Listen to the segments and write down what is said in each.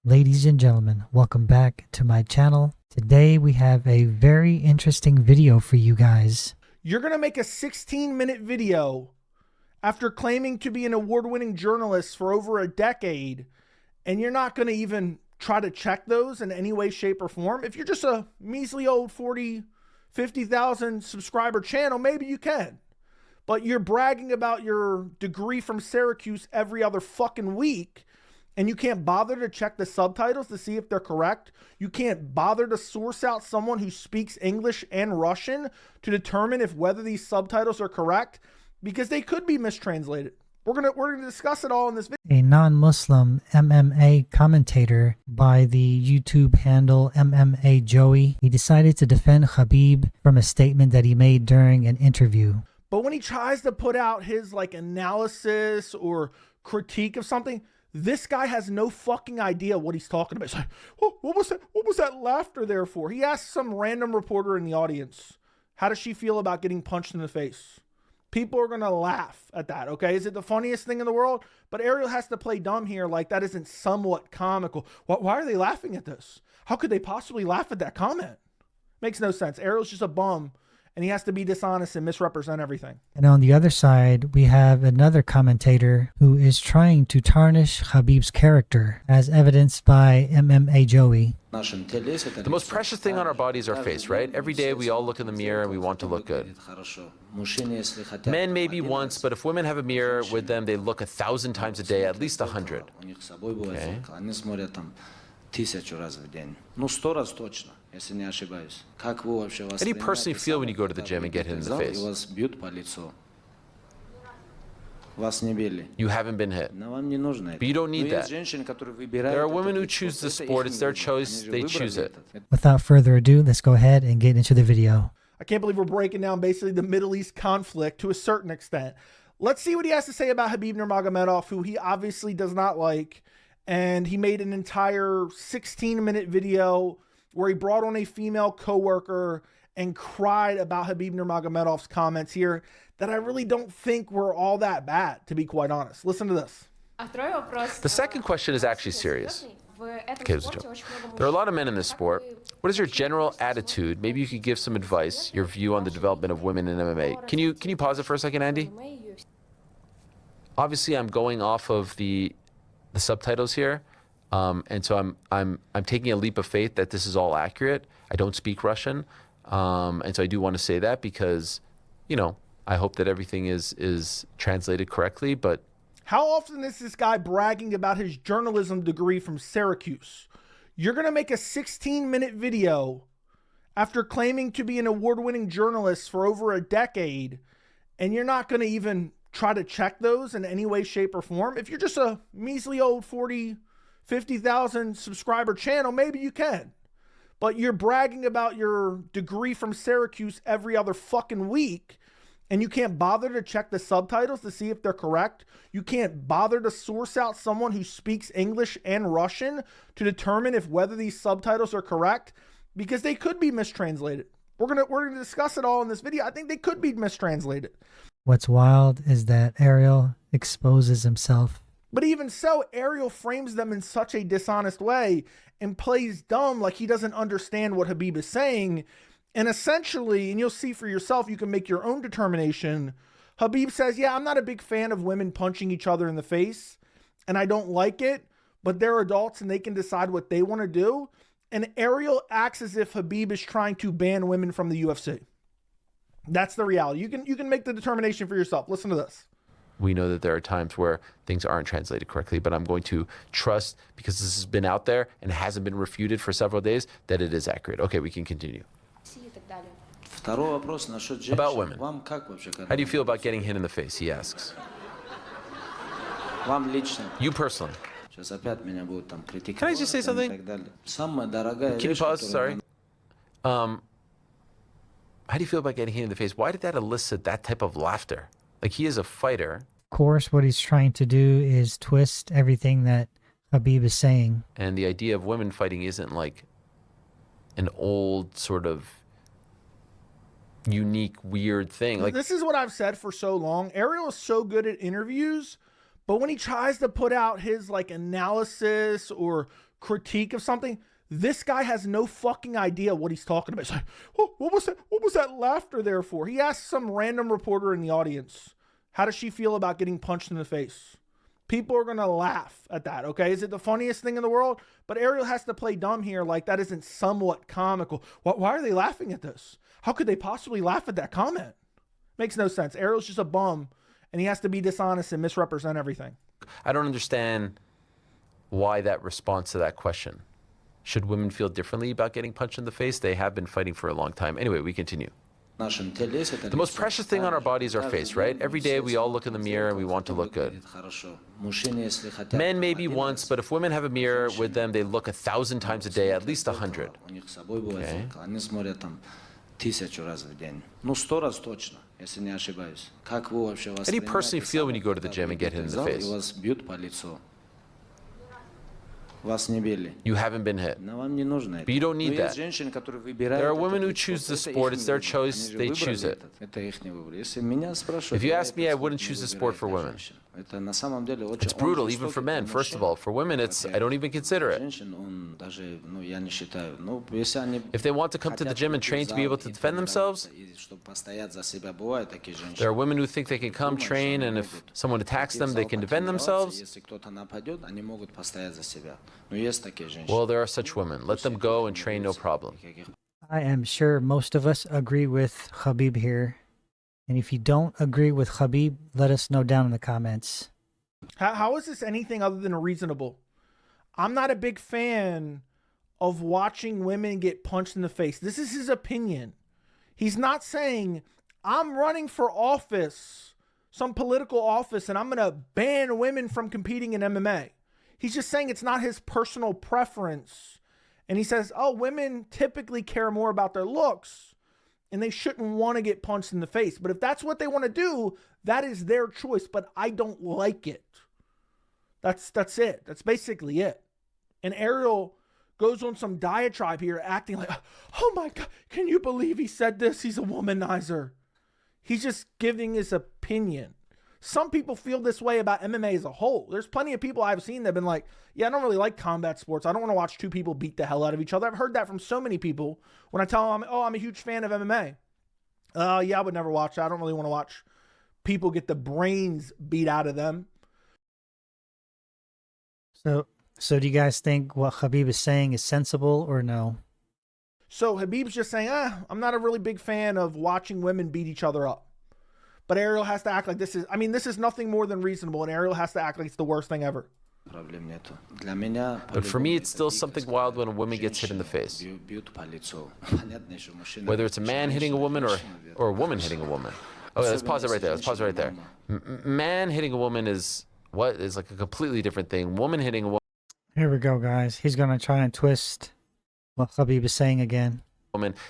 Ladies and gentlemen, welcome back to my channel. Today we have a very interesting video for you guys. You're going to make a 16-minute video after claiming to be an award-winning journalist for over a decade, and you're not going to even try to check those in any way, shape, or form. If you're just a measly old 40, 50,000 subscriber channel, maybe you can. But you're bragging about your degree from Syracuse every other fucking week, and you can't bother to check the subtitles to see if they're correct. You can't bother to source out someone who speaks English and Russian to determine if whether these subtitles are correct, because they could be mistranslated. We're gonna discuss it all in this video. A non-Muslim MMA commentator by the YouTube handle MMA Joey, he decided to defend Khabib from a statement that he made during an interview. But when he tries to put out his analysis or critique of something, this guy has no fucking idea what he's talking about. He's like, oh, what was that laughter there for? He asked some random reporter in the audience, how does she feel about getting punched in the face? People are going to laugh at that, okay? Is it the funniest thing in the world? But Ariel has to play dumb here like that isn't somewhat comical. Why are they laughing at this? How could they possibly laugh at that comment? Makes no sense. Ariel's just a bum, and he has to be dishonest and misrepresent everything. And on the other side, we have another commentator who is trying to tarnish Khabib's character, as evidenced by MMA Joey. The most precious thing on our body is our face, right? Every day we all look in the mirror and we want to look good. Men maybe once, but if women have a mirror with them, they look 1,000 times a day, at least 100. Okay? How do you personally feel when you go to the gym and get hit in the face? You haven't been hit. But you don't need that. There are women who choose the sport. It's their choice. They choose it. Without further ado, let's go ahead and get into the video. I can't believe we're breaking down basically the Middle East conflict to a certain extent. Let's see what he has to say about Khabib Nurmagomedov, who he obviously does not like. And he made an entire 16-minute video where he brought on a female coworker and cried about Khabib Nurmagomedov's comments here that I really don't think were all that bad, to be quite honest. Listen to this. The second question is actually serious. Okay, it was a joke. There are a lot of men in this sport. What is your general attitude? Maybe you could give some advice, your view on the development of women in MMA. Can you pause it for a second, Andy? Obviously, I'm going off of the subtitles here, and so I'm taking a leap of faith that this is all accurate. I don't speak Russian, and so I do want to say that because, you know, I hope that everything is translated correctly. But how often is this guy bragging about his journalism degree from Syracuse? You're going to make a 16-minute video after claiming to be an award-winning journalist for over a decade, and you're not going to even try to check those in any way, shape, or form. If you're just a measly old 40, 50,000 subscriber channel, maybe you can. But you're bragging about your degree from Syracuse every other fucking week, and you can't bother to check the subtitles to see if they're correct. You can't bother to source out someone who speaks English and Russian to determine if whether these subtitles are correct, because they could be mistranslated. We're gonna discuss it all in this video. I think they could be mistranslated. What's wild is that Ariel exposes himself. But even so, Ariel frames them in such a dishonest way and plays dumb like he doesn't understand what Khabib is saying. And essentially, and you'll see for yourself, you can make your own determination. Khabib says, yeah, I'm not a big fan of women punching each other in the face, and I don't like it, but they're adults and they can decide what they want to do. And Ariel acts as if Khabib is trying to ban women from the UFC. That's the reality. You can make the determination for yourself. Listen to this. we know that there are times where things aren't translated correctly, but I'm going to trust, because this has been out there and hasn't been refuted for several days, that it is accurate. Okay, we can continue. About women. How do you feel about getting hit in the face, he asks. You personally. Can I just say something? Can you pause? Sorry. How do you feel about getting hit in the face? Why did that elicit that type of laughter? Like, he is a fighter. Of course, what he's trying to do is twist everything that Khabib is saying. And the idea of women fighting isn't like an old sort of unique, weird thing. Like, this is what I've said for so long. Ariel is so good at interviews, but when he tries to put out his like analysis or critique of something, this guy has no fucking idea what he's talking about. He's like, oh, what was that laughter there for? He asked some random reporter in the audience, how does she feel about getting punched in the face? People are going to laugh at that, okay? Is it the funniest thing in the world? But Ariel has to play dumb here like that isn't somewhat comical. Why are they laughing at this? How could they possibly laugh at that comment? Makes no sense. Ariel's just a bum, and he has to be dishonest and misrepresent everything. I don't understand why that response to that question. Should women feel differently about getting punched in the face? They have been fighting for a long time. Anyway, we continue. The most precious thing on our body is our face, right? Every day we all look in the mirror and we want to look good. Men maybe once, but if women have a mirror with them, they look 1,000 times a day, at least 100. Okay? How do you personally feel when you go to the gym and get hit in the face? You haven't been hit. But you don't need that. There are women who choose the sport. It's their choice. They choose it. If you ask me, I wouldn't choose the sport for women. It's brutal, even for men. First of all, for women, I don't even consider it. If they want to come to the gym and train to be able to defend themselves, there are women who think they can come train, and if someone attacks them, they can defend themselves. Well, there are such women. Let them go and train, no problem. I am sure most of us agree with Khabib here. And if you don't agree with Khabib, let us know down in the comments. How is this anything other than reasonable? I'm not a big fan of watching women get punched in the face. This is his opinion. He's not saying, I'm running for office, some political office, and I'm going to ban women from competing in MMA. He's just saying it's not his personal preference. And he says, oh, women typically care more about their looks, and they shouldn't want to get punched in the face. But if that's what they want to do, that is their choice. But I don't like it. That's it. That's basically it. And Ariel goes on some diatribe here, acting like, oh my God, can you believe he said this? He's a womanizer. He's just giving his opinion. Some people feel this way about MMA as a whole. There's plenty of people I've seen that have been like, yeah, I don't really like combat sports. I don't want to watch two people beat the hell out of each other. I've heard that from so many people when I tell them, oh, I'm a huge fan of MMA. Yeah, I would never watch that. I don't really want to watch people get the brains beat out of them. So do you guys think what Khabib is saying is sensible or no? So Khabib's just saying, I'm not a really big fan of watching women beat each other up. But Ariel has to act like this is nothing more than reasonable, and Ariel has to act like it's the worst thing ever. But for me, it's still something wild when a woman gets hit in the face. Whether it's a man hitting a woman or a woman hitting a woman. Okay, let's pause it right there. Man hitting a woman is like a completely different thing. Woman hitting a woman. Here we go, guys. He's going to try and twist what Khabib is saying again.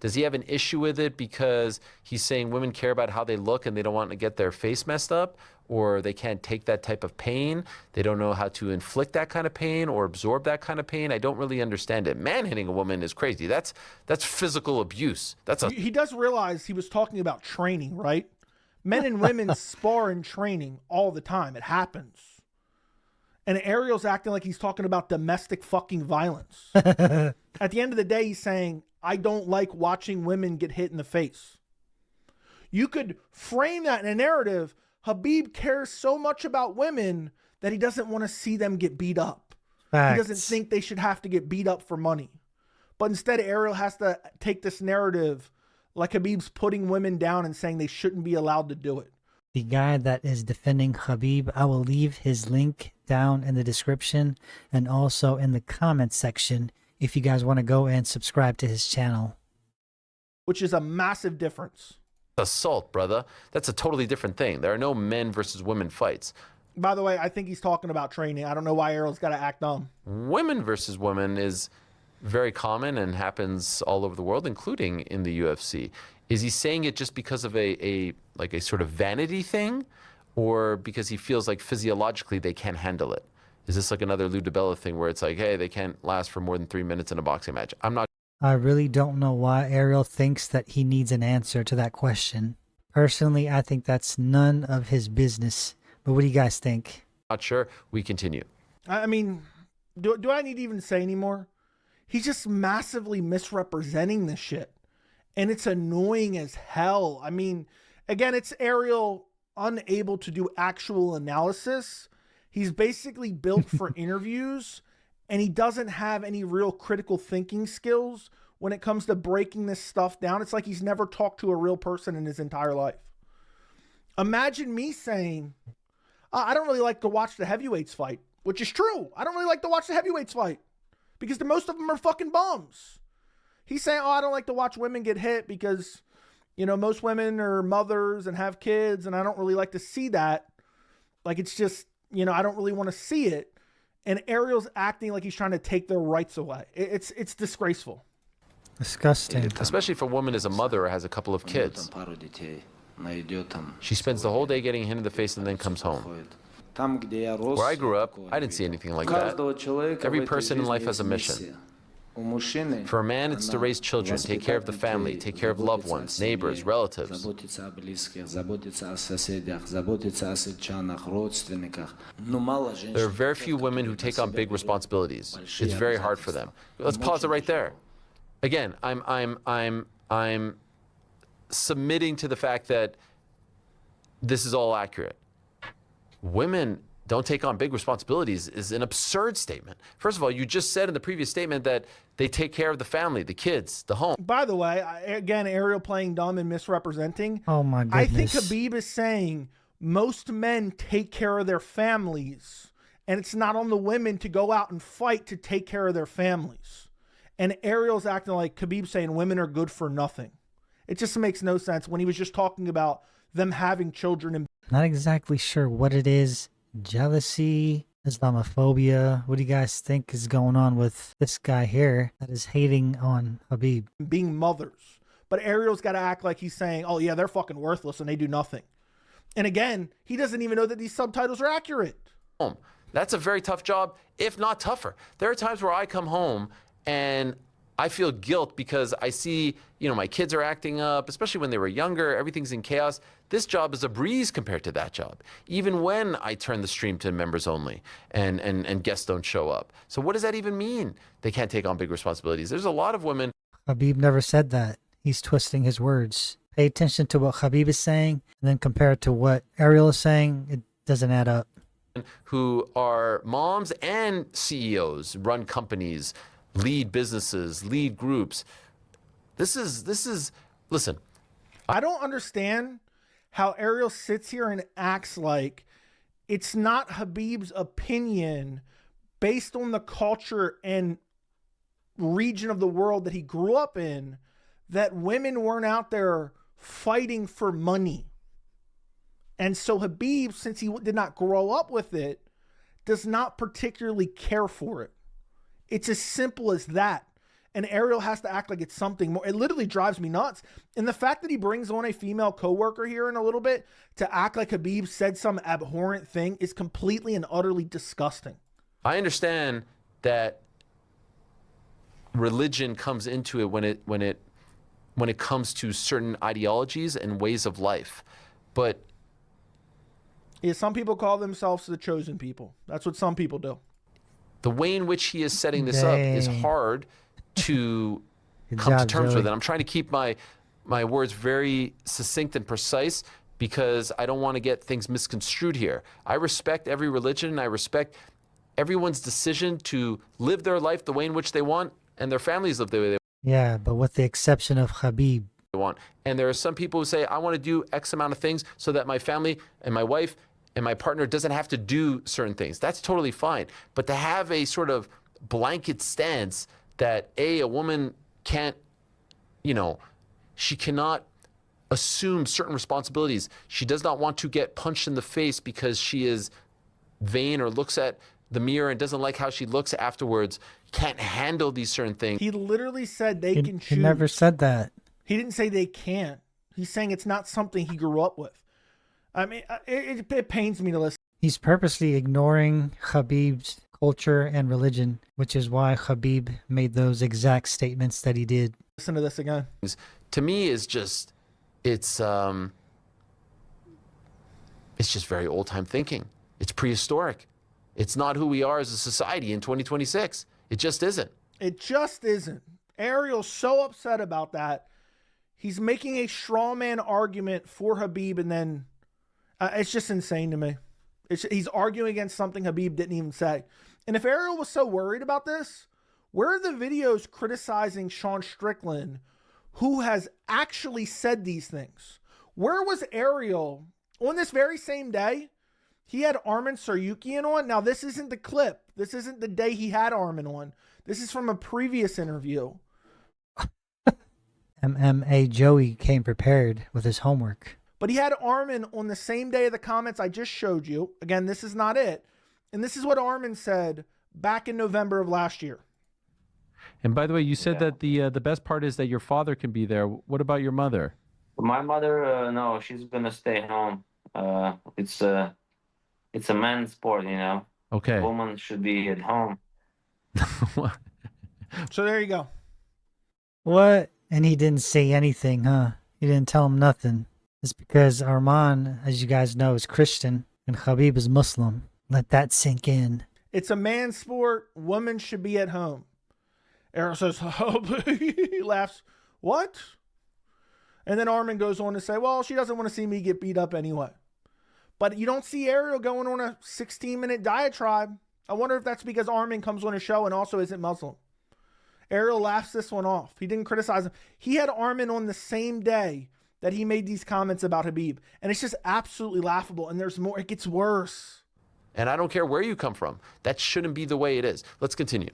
Does he have an issue with it because he's saying women care about how they look and they don't want to get their face messed up, or they can't take that type of pain? They don't know how to inflict that kind of pain or absorb that kind of pain? I don't really understand it. Man hitting a woman is crazy. That's physical abuse. He does realize he was talking about training, right? Men and women spar in training all the time. It happens. And Ariel's acting like he's talking about domestic fucking violence. At the end of the day, he's saying, I don't like watching women get hit in the face. You could frame that in a narrative. Khabib cares so much about women that he doesn't want to see them get beat up. Facts. He doesn't think they should have to get beat up for money. But instead, Ariel has to take this narrative like Khabib's putting women down and saying they shouldn't be allowed to do it. The guy that is defending Khabib, I will leave his link down in the description and also in the comment section if you guys want to go and subscribe to his channel. Which is a massive difference. Assault, brother. That's a totally different thing. There are no men versus women fights. By the way, I think he's talking about training. I don't know why Ariel's got to act dumb. Women versus women is very common and happens all over the world, including in the UFC. Is he saying it just because of a sort of vanity thing, or because he feels like physiologically they can't handle it? Is this like another Lou DiBella thing where it's like, hey, they can't last for more than 3 minutes in a boxing match? I really don't know why Ariel thinks that he needs an answer to that question. Personally, I think that's none of his business. But what do you guys think? Not sure. We continue. I mean, do I need to even say anymore? He's just massively misrepresenting this shit. And it's annoying as hell. I mean, again, it's Ariel unable to do actual analysis. He's basically built for interviews, and he doesn't have any real critical thinking skills when it comes to breaking this stuff down. It's like he's never talked to a real person in his entire life. Imagine me saying, I don't really like to watch the heavyweights fight, which is true. I don't really like to watch the heavyweights fight because most of them are fucking bums. He's saying, I don't like to watch women get hit because, most women are mothers and have kids, and I don't really like to see that. Like, it's just, I don't really want to see it. And Ariel's acting like he's trying to take their rights away. It's disgraceful. Disgusting. Especially for a woman as a mother or has a couple of kids. She spends the whole day getting hit in the face and then comes home. Where I grew up, I didn't see anything like that. Every person in life has a mission. For a man, it's to raise children, take care of the family, take care of loved ones, neighbors, relatives. There are very few women who take on big responsibilities. It's very hard for them. Let's pause it right there. Again, I'm submitting to the fact that this is all accurate. Women don't take on big responsibilities is an absurd statement. First of all, you just said in the previous statement that they take care of the family, the kids, the home. By the way, again, Ariel playing dumb and misrepresenting. Oh my goodness. I think Khabib is saying most men take care of their families, and it's not on the women to go out and fight to take care of their families. And Ariel's acting like Khabib saying women are good for nothing. It just makes no sense when he was just talking about them having children. And not exactly sure what it is. Jealousy, Islamophobia. What do you guys think is going on with this guy here that is hating on Khabib? Being mothers. But Ariel's got to act like he's saying, oh yeah, they're fucking worthless and they do nothing. And again, he doesn't even know that these subtitles are accurate. That's a very tough job, if not tougher. There are times where I come home and I feel guilt because I see, my kids are acting up, especially when they were younger, everything's in chaos. This job is a breeze compared to that job, even when I turn the stream to members only and guests don't show up. So what does that even mean? They can't take on big responsibilities. There's a lot of women. Khabib never said that. He's twisting his words. Pay attention to what Khabib is saying and then compare it to what Ariel is saying. It doesn't add up. Who are moms and CEOs, run companies, lead businesses, lead groups. This is, listen. I don't understand how Ariel sits here and acts like it's not Khabib's opinion based on the culture and region of the world that he grew up in, that women weren't out there fighting for money. And so Khabib, since he did not grow up with it, does not particularly care for it. It's as simple as that. And Ariel has to act like it's something more. It literally drives me nuts. And the fact that he brings on a female coworker here in a little bit to act like Khabib said some abhorrent thing is completely and utterly disgusting. I understand that religion comes into it when it comes to certain ideologies and ways of life. But yeah, some people call themselves the chosen people. That's what some people do. The way in which he is setting this up is hard to come to terms with it. I'm trying to keep my words very succinct and precise because I don't want to get things misconstrued here. I respect every religion and I respect everyone's decision to live their life the way in which they want and their families live the way they want. Yeah, but with the exception of Khabib. And there are some people who say, I want to do X amount of things so that my family and my wife and my partner doesn't have to do certain things. That's totally fine. But to have a sort of blanket stance that a woman can't, she cannot assume certain responsibilities. She does not want to get punched in the face because she is vain or looks at the mirror and doesn't like how she looks afterwards, can't handle these certain things. He literally said they can choose. He never said that. He didn't say they can't. He's saying it's not something he grew up with. I mean, it pains me to listen. He's purposely ignoring Khabib's culture and religion, which is why Khabib made those exact statements that he did. Listen to this again. To me, is just it's just very old time thinking. It's prehistoric. It's not who we are as a society in 2026. It just isn't. It just isn't. Ariel's so upset about that. He's making a straw man argument for Khabib, and then it's just insane to me. He's arguing against something Khabib didn't even say. And if Ariel was so worried about this, where are the videos criticizing Sean Strickland, who has actually said these things? Where was Ariel on this very same day? He had Arman Saryukian on. Now, this isn't the clip. This isn't the day he had Arman on. This is from a previous interview. MMA Joey came prepared with his homework. But he had Arman on the same day of the comments I just showed you. Again, this is not it. And this is what Arman said back in November of last year. And by the way, you said that the best part is that your father can be there. What about your mother? My mother, no, she's gonna stay home. It's a man's sport, you know. Okay. Woman should be at home. So there you go. What? And he didn't say anything, huh? He didn't tell him nothing. It's because Arman, as you guys know, is Christian and Khabib is Muslim. Let that sink in. It's a man's sport. Women should be at home. Ariel says, oh, he laughs. What? And then Arman goes on to say, well, she doesn't want to see me get beat up anyway. But you don't see Ariel going on a 16-minute diatribe. I wonder if that's because Arman comes on a show and also isn't Muslim. Ariel laughs this one off. He didn't criticize him. He had Arman on the same day that he made these comments about Khabib. And it's just absolutely laughable. And there's more. It gets worse. And I don't care where you come from. That shouldn't be the way it is. Let's continue.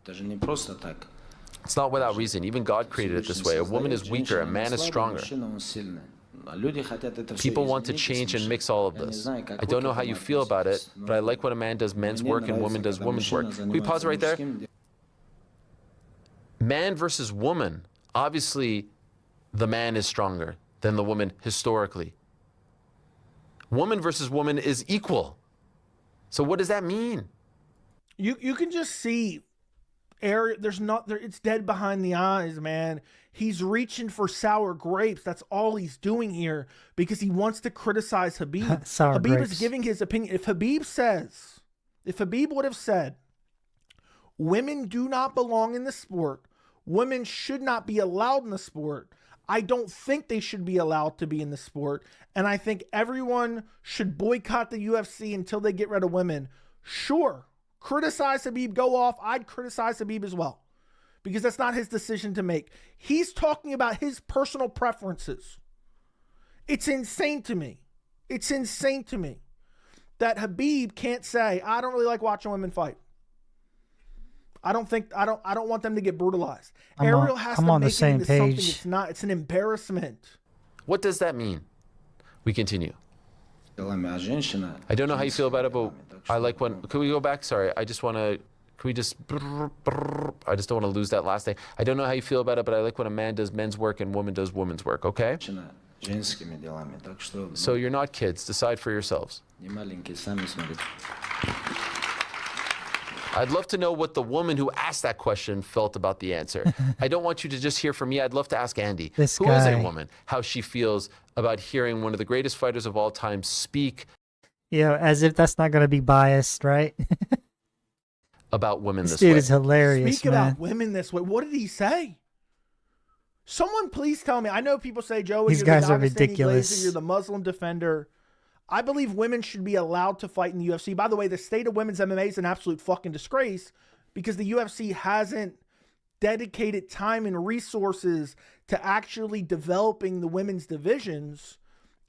It's not without reason. Even God created it this way. A woman is weaker, a man is stronger. People want to change and mix all of this. I don't know how you feel about it, but I like when a man does men's work and woman does woman's work. Can we pause right there? Man versus woman. Obviously, the man is stronger than the woman historically. Woman versus woman is equal. So what does that mean? You can just see Ariel, it's dead behind the eyes, man. He's reaching for sour grapes. That's all he's doing here because he wants to criticize Khabib. Khabib is giving his opinion. If Khabib would have said, women do not belong in the sport, women should not be allowed in the sport, I don't think they should be allowed to be in the sport. And I think everyone should boycott the UFC until they get rid of women. Sure, criticize Khabib, go off. I'd criticize Khabib as well because that's not his decision to make. He's talking about his personal preferences. It's insane to me. It's insane to me that Khabib can't say, I don't really like watching women fight. I don't want them to get brutalized. Ariel has to make it into something it's not. It's an embarrassment. What does that mean? We continue. I don't know how you feel about it, but I like when, can we go back? Sorry, I just don't want to lose that last thing. I don't know how you feel about it, but I like when a man does men's work and woman does woman's work, okay? So you're not kids, decide for yourselves. I'd love to know what the woman who asked that question felt about the answer. I don't want you to just hear from me. I'd love to ask Andy, who is a woman, how she feels about hearing one of the greatest fighters of all time speak. As if that's not going to be biased, right? About women this dude way. Is hilarious, Speak about women this way. What did he say? Someone please tell me. I know people say, Joey, these guys are ridiculous. Glazer, you're the Muslim defender. I believe women should be allowed to fight in the UFC. By the way, the state of women's MMA is an absolute fucking disgrace because the UFC hasn't dedicated time and resources to actually developing the women's divisions.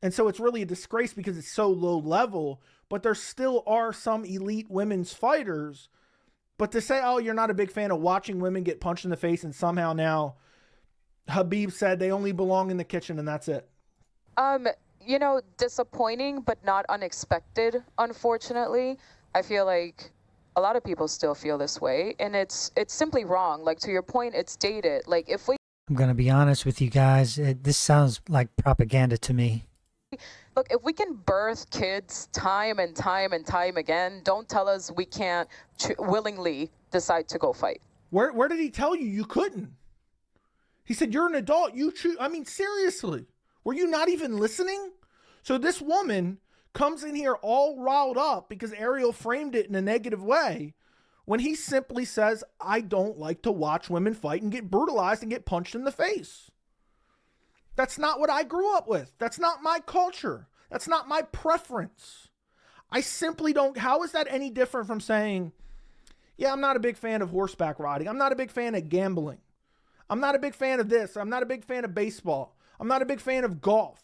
And so it's really a disgrace because it's so low level, but there still are some elite women's fighters. But to say, oh, you're not a big fan of watching women get punched in the face and somehow now Khabib said they only belong in the kitchen and that's it. Disappointing, but not unexpected, unfortunately. I feel like a lot of people still feel this way, and it's simply wrong. Like, to your point, it's dated. Like, I'm going to be honest with you guys. This sounds like propaganda to me. Look, if we can birth kids time and time and time again, don't tell us we can't willingly decide to go fight. Where did he tell you you couldn't? He said, you're an adult. You choose. I mean, seriously. Were you not even listening? So this woman comes in here all riled up because Ariel framed it in a negative way, when he simply says, I don't like to watch women fight and get brutalized and get punched in the face. That's not what I grew up with. That's not my culture. That's not my preference. I simply don't. How is that any different from saying, yeah, I'm not a big fan of horseback riding. I'm not a big fan of gambling. I'm not a big fan of this. I'm not a big fan of baseball. I'm not a big fan of golf.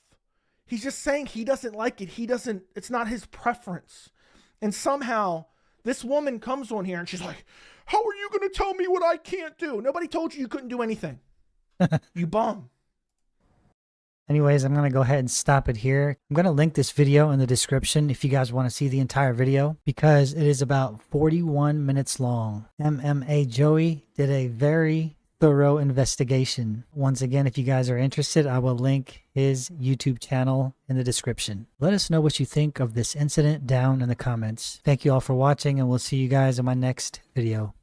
He's just saying he doesn't like it. It's not his preference. And somehow this woman comes on here and she's like, how are you going to tell me what I can't do? Nobody told you couldn't do anything. You bum. Anyways, I'm going to go ahead and stop it here. I'm going to link this video in the description if you guys want to see the entire video, because it is about 41 minutes long. MMA Joey did a very thorough investigation. Once again, if you guys are interested, I will link his YouTube channel in the description. Let us know what you think of this incident down in the comments. Thank you all for watching, and we'll see you guys in my next video.